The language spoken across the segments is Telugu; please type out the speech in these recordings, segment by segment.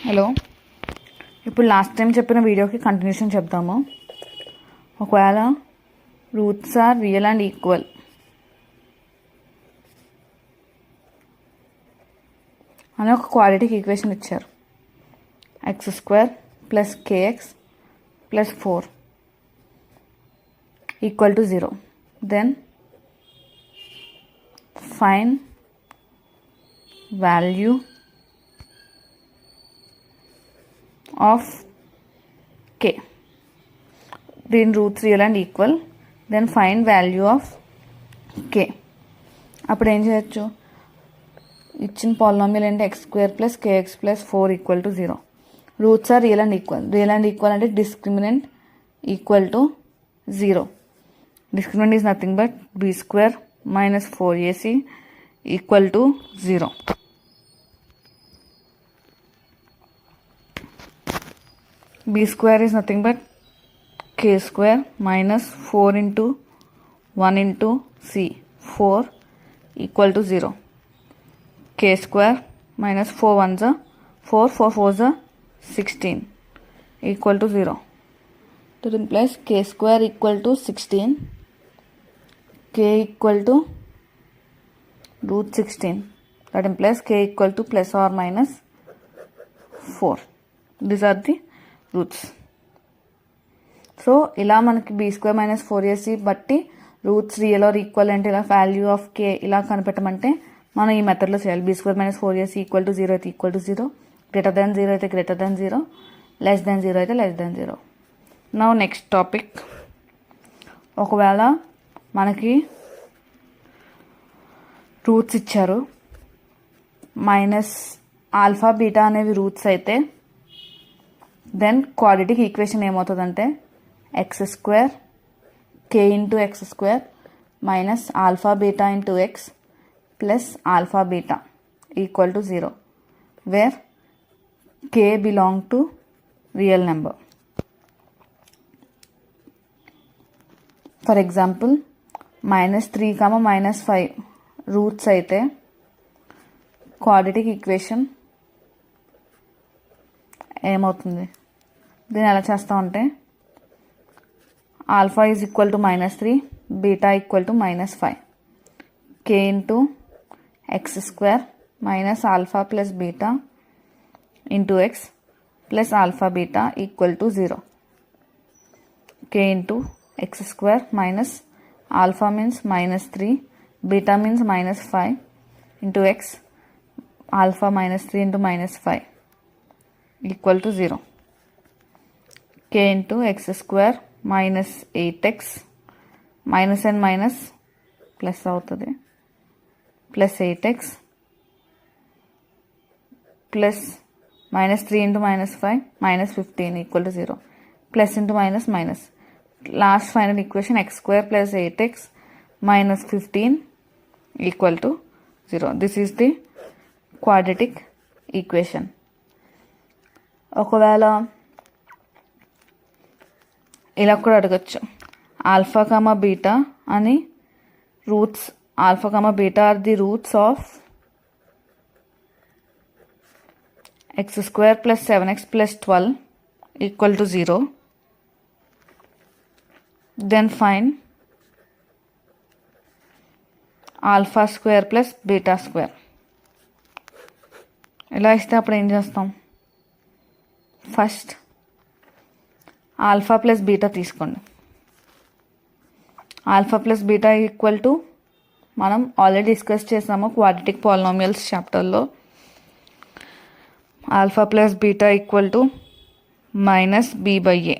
హలో, ఇప్పుడు లాస్ట్ టైం చెప్పిన వీడియోకి కంటిన్యూషన్ చెప్దాము. ఒకవేళ roots are real and equal అని ఒక క్వాడ్రాటిక్ ఈక్వేషన్ ఇచ్చారు. x² + kx + 4 = 0. Then find value of k. దీని roots real and equal. Then find value of k. అప్పుడు ఏం చేయొచ్చు? ఇచ్చిన పాలినామియల్ అంటే x² + kx + 4 = 0. Roots are real and equal. Real and equal అంటే discriminant equal to 0. Discriminant is nothing but b² - 4ac = 0. b² is nothing but k² - 4 × 1 × c, 4 = 0. k² - 4 1s are 4, 4 4s are 16 = 0. To replace k² = 16, k = √16. That implies k = ±4. These are the roots. So ఇలా మనకి b² - 4ac బట్టి రూట్స్ రియల్ ఆర్ ఈక్వల్ అంటే ఇలా వాల్యూ ఆఫ్ k ఇలా కనిపెట్టమంటే మనం ఈ మెథడ్లో చేయాలి. b² - 4ac = 0 అయితే =0, గ్రేటర్ దాన్ 0 అయితే గ్రేటర్ దాన్ 0, లెస్ దాన్ 0 అయితే less than 0. Now next topic. ఒకవేళ మనకి రూట్స్ ఇచ్చారు, -α β అనేవి రూట్స్ అయితే దెన్ క్వాడ్రాటిక్ ఈక్వేషన్ ఏమవుతుందంటే x² k × x² - α β × x + α β = 0, where k belong to real number. For example, -3, -5 roots అయితే క్వాడ్రాటిక్ ఈక్వేషన్ ఏమవుతుంది? దీన్ని ఎలా చేస్తామంటే α = -3, β = -5, k × x² - α + β × x + α β = 0. k × x² - α means -3, β means -5 × x, α -3 × -5 = 0. k × x² - 8x and minus plus అవుతుంది, +8x plus -3 × -5 -15 = 0. Plus into minus minus. Last final equation x² + 8x - 15 = 0. This is the quadratic equation. ఒకవేళ ఇలా కూడా అడగచ్చు, α, β అని roots, α, β are the roots of x² + 7x + 12 = 0. Then find α² + β². ఇలా ఇస్తే అప్పుడు ఏం చేస్తాం? ఫస్ట్ α + β తీసుకోండి. α + β = మనం ఆల్రెడీ డిస్కస్ చేసాము క్వాడ్రాటిక్ పాలినామియల్స్ చాప్టర్లో. α + β = -b/a.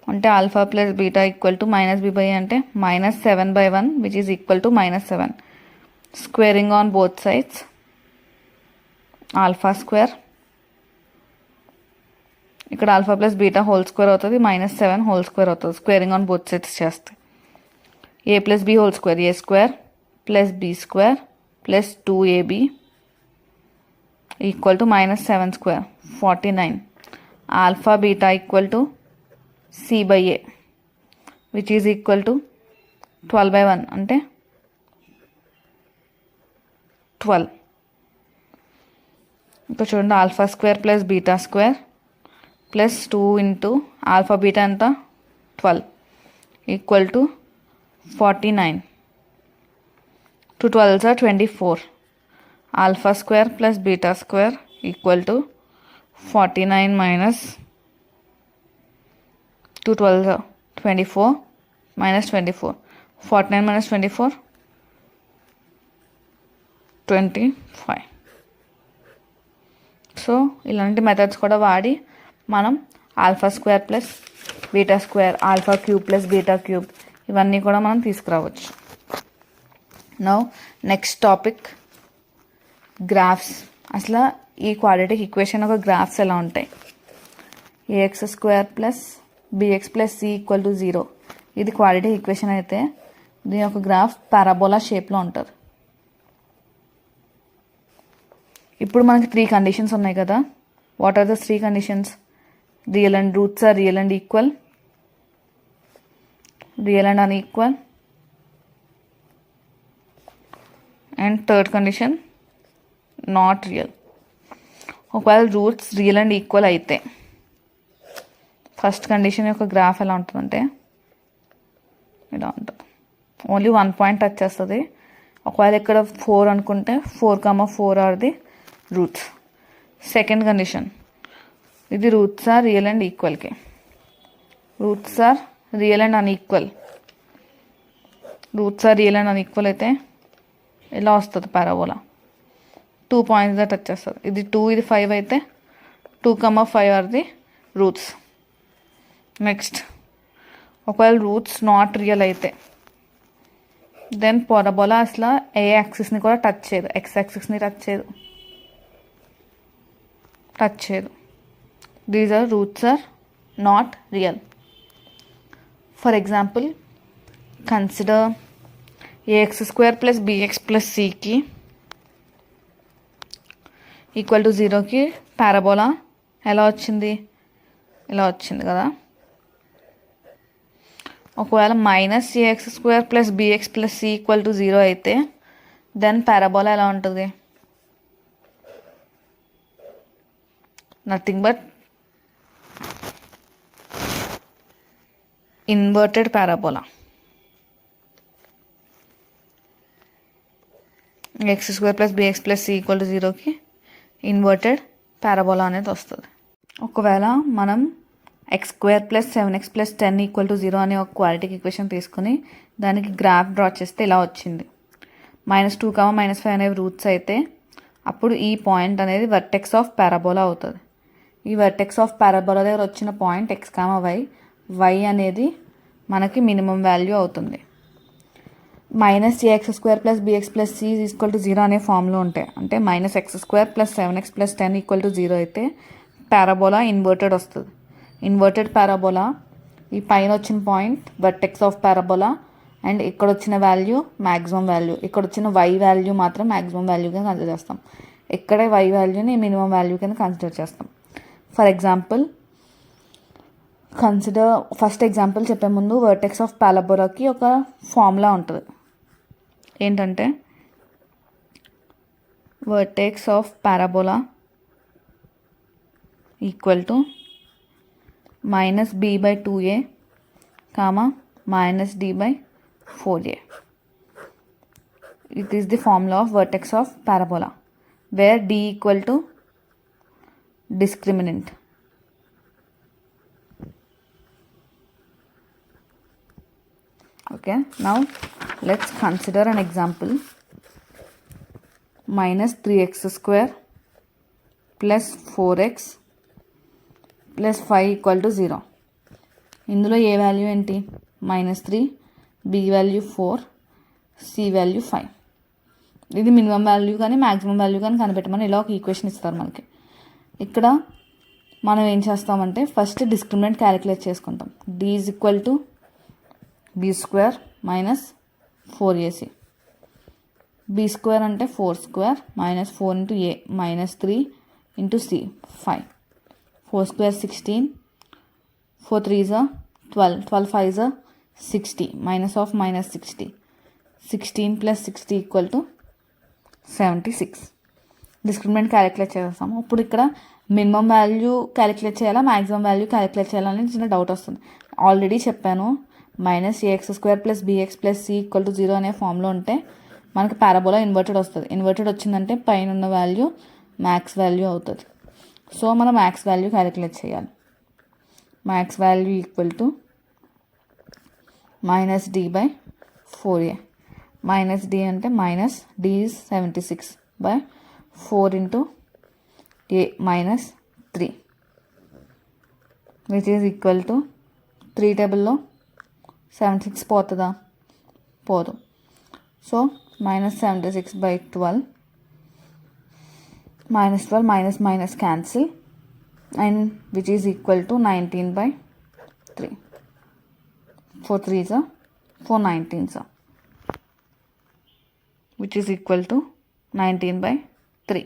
అంటే α + β = -b/a అంటే -7/1 which is equal to -7. Squaring on both sides α², ఇక్కడ α + β హోల్ స్క్వేర్ అవుతుంది, -7 హోల్ స్క్వేర్ అవుతుంది. స్క్వేరింగ్ ఆన్ బోత్ సైడ్స్ చేస్తే a + b whole square, a² + b² + 2ab = -7² 49. α β = c/a which is equal to 12/1 అంటే 12. ఇక్కడ చూడండి alpha square plus beta square plus 2 into alpha beta ఎంత 12 equal to 49. 2 12s are 24. Alpha square plus beta square equal to 49 minus 2 12s are 24 minus 24. 49 minus 24 25. So ఇలాంటి మెథడ్స్ కూడా వాడి మనం alpha square plus beta square, alpha cube plus beta cube ఇవన్నీ కూడా మనం తీసుకురావచ్చు. Now next topic graphs. అసలు ఈ క్వాడ్రాటిక్ ఈక్వేషన్ ఒక గ్రాఫ్స్ ఎలా ఉంటాయి? A x square plus b x plus c equal to 0. ఇది క్వాడ్రాటిక్ ఈక్వేషన్ అయితే దీని ఒక గ్రాఫ్ పారాబోలా షేప్లో ఉంటుంది. ఇప్పుడు మనకి 3 కండిషన్స్ ఉన్నాయి కదా. What are the 3 conditions? Real and roots are real and equal, real and unequal, and third condition not real. ఒకవేళ రూట్స్ రియల్ అండ్ ఈక్వల్ అయితే ఫస్ట్ కండిషన్ యొక్క గ్రాఫ్ ఎలా ఉంటుందంటే ఇలా ఉంటుంది. ఓన్లీ 1 పాయింట్ టచ్ చేస్తుంది. ఒకవేళ ఇక్కడ 4 అనుకుంటే 4,4 are the roots. Second condition, ఇది రూట్స్ ఆర్ రియల్ అండ్ ఈక్వల్కి. Roots are real and unequal. Roots are real and unequal అయితే ఇలా వస్తుంది పారాబోలా. 2 పాయింట్స్ టచ్ చేస్తుంది. ఇది 2 ఇది 5 అయితే 2,5 ఆర్ ది రూట్స్. నెక్స్ట్ ఒకవేళ రూట్స్ నాట్ రియల్ అయితే దెన్ పారాబోలా అసలు ఏ యాక్సిస్ని కూడా టచ్ చేయదు, ఎక్స్ యాక్సిస్ని టచ్ చేయదు. These are roots are not real. For example consider a x square plus b x plus సికి ఈక్వల్ టు 0కి పారాబోలా ఎలా వచ్చింది? ఇలా వచ్చింది కదా. ఒకవేళ minus a x square plus b x plus c equal to 0 అయితే దెన్ పారాబోలా ఎలా ఉంటుంది? Nothing but inverted parabola. X square plus b x plus c equal to 0కి ఇన్వర్టెడ్ పారాబోలా అనేది వస్తుంది. ఒకవేళ మనం x square plus 7x plus 10 equal to 0 అనే ఒక క్వాడ్రాటిక్ ఈక్వేషన్ తీసుకుని దానికి గ్రాఫ్ డ్రా చేస్తే ఇలా వచ్చింది. -2, -5 అనేవి రూట్స్ అయితే అప్పుడు ఈ పాయింట్ అనేది వర్టెక్స్ ఆఫ్ పారాబోలా అవుతుంది. ఈ వర్టెక్స్ ఆఫ్ పారాబోలా దగ్గర వచ్చిన పాయింట్ x, y అనేది మనకి మినిమం వాల్యూ అవుతుంది. -ax square plus b x plus c equal to 0 అనే ఫామ్లో ఉంటాయి. అంటే -x square plus 7x plus 10 equal to 0 అయితే పారాబోలా ఇన్వర్టెడ్ వస్తుంది. ఇన్వర్టెడ్ పారాబోలా ఈ పైన వచ్చిన point vertex of parabola and ఇక్కడ వచ్చిన వాల్యూ మ్యాక్సిమం వాల్యూ, ఇక్కడ వచ్చిన y వాల్యూ మాత్రం మ్యాక్సిమం వాల్యూ కింద కన్సిడర్ చేస్తాం. ఇక్కడే y వాల్యూని మినిమం వాల్యూ కింద కన్సిడర్ చేస్తాం. For example consider first example చెప్పే ముందు వర్టెక్స్ ఆఫ్ పారాబోలాకి ఒక ఫార్ములా ఉంటుంది. ఏంటంటే vertex of parabola equal to -b/2a, -d/4a. It is the formula of vertex of parabola where d equal to discriminant. Okay, now let's consider an example. -3x square plus 4x plus 5 equal to 0. ఇందులో ఏ వాల్యూ ఏంటి? -3, బి వాల్యూ 4, సి వాల్యూ 5. ఇది మినిమం వాల్యూ కానీ మ్యాక్సిమం వాల్యూ కానీ కనిపెట్టమని ఇలా ఒక ఈక్వేషన్ ఇస్తారు మనకి. ఇక్కడ మనం ఏం చేస్తామంటే ఫస్ట్ డిస్క్రిమినెంట్ క్యాలిక్యులేట్ చేసుకుంటాం. D is equal to b square minus 4ac. B square అంటే 4 square minus 4 into a -3 into c 5. 4 square 16, 4 3s are 12, 12 5s are 60, minus of -60, 16 plus 60 equal to 76. Discriminant calculate చేస్తాము. ఇప్పుడు ఇక్కడ మినిమం వాల్యూ క్యాలిక్యులేట్ చేయాలా, మ్యాక్సిమం వాల్యూ క్యాలిక్యులేట్ చేయాలని చిన్న డౌట్ వస్తుంది. ఆల్రెడీ చెప్పాను, -ax² + bx + c = 0 అనే ఫామ్లో ఉంటే మనకి పారాబోలా ఇన్వర్టెడ్ వస్తుంది. ఇన్వర్టెడ్ వచ్చిందంటే పైన ఉన్న వాల్యూ మ్యాక్స్ వాల్యూ అవుతుంది. సో మనం మ్యాక్స్ వాల్యూ క్యాలిక్యులేట్ చేయాలి. Max value equal to -d/4a. -d అంటే -d is 76/4 × a -3 which is equal to 3 టేబుల్లో 76 పోతుందా? పోదు. So -76/12 -12 cancel and which is equal to 19/3. 4 3s are 4 19s are which is equal to 19/3.